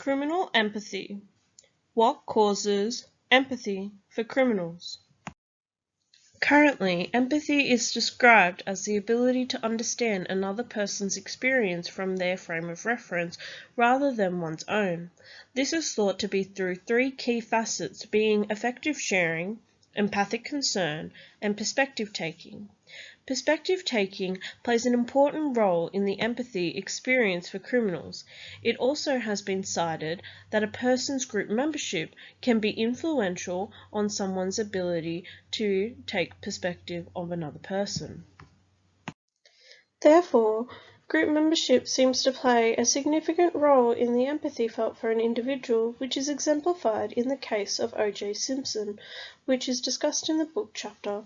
Criminal empathy. What causes empathy for criminals? Currently, empathy is described as the ability to understand another person's experience from their frame of reference rather than one's own. This is thought to be through three key facets, being affective sharing, empathic concern, and perspective taking. Perspective taking plays an important role in the empathy experience for criminals. It also has been cited that a person's group membership can be influential on someone's ability to take perspective of another person. Therefore, group membership seems to play a significant role in the empathy felt for an individual, which is exemplified in the case of O.J. Simpson, which is discussed in the book chapter.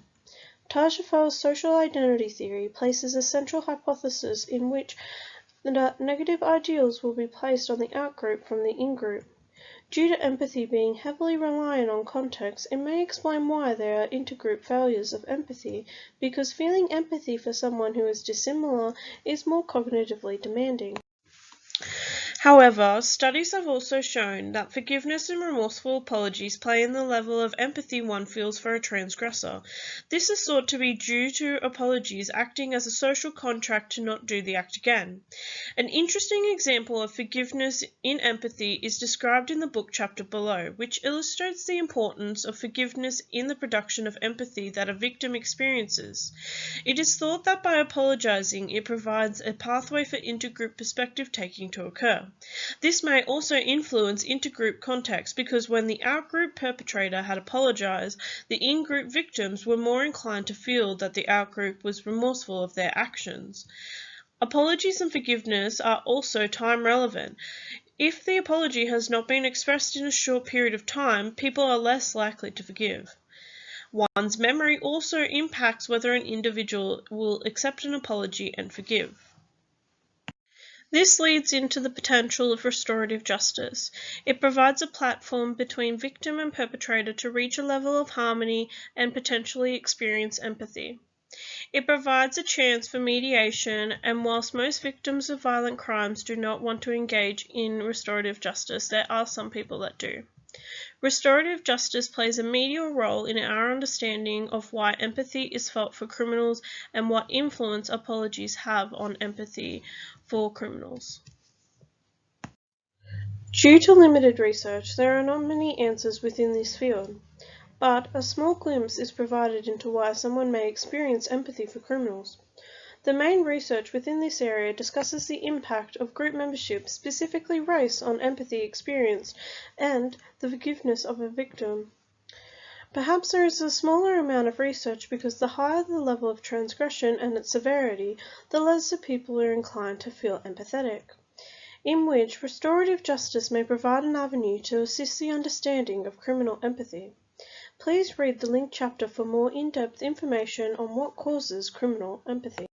Tajfel's social identity theory places a central hypothesis in which the negative ideals will be placed on the outgroup from the in-group. Due to empathy being heavily reliant on context, it may explain why there are intergroup failures of empathy, because feeling empathy for someone who is dissimilar is more cognitively demanding. However, studies have also shown that forgiveness and remorseful apologies play in the level of empathy one feels for a transgressor. This is thought to be due to apologies acting as a social contract to not do the act again. An interesting example of forgiveness in empathy is described in the book chapter below, which illustrates the importance of forgiveness in the production of empathy that a victim experiences. It is thought that by apologizing, it provides a pathway for intergroup perspective taking to occur. This may also influence intergroup context because when the outgroup perpetrator had apologized, the in-group victims were more inclined to feel that the outgroup was remorseful of their actions. Apologies and forgiveness are also time relevant. If the apology has not been expressed in a short period of time, people are less likely to forgive. One's memory also impacts whether an individual will accept an apology and forgive. This leads into the potential of restorative justice. It provides a platform between victim and perpetrator to reach a level of harmony and potentially experience empathy. It provides a chance for mediation, and whilst most victims of violent crimes do not want to engage in restorative justice, there are some people that do. Restorative justice plays a medial role in our understanding of why empathy is felt for criminals and what influence apologies have on empathy for criminals. Due to limited research, there are not many answers within this field, but a small glimpse is provided into why someone may experience empathy for criminals. The main research within this area discusses the impact of group membership, specifically race, on empathy experienced and the forgiveness of a victim. Perhaps there is a smaller amount of research because the higher the level of transgression and its severity, the less the people are inclined to feel empathetic, in which restorative justice may provide an avenue to assist the understanding of criminal empathy. Please read the linked chapter for more in-depth information on what causes criminal empathy.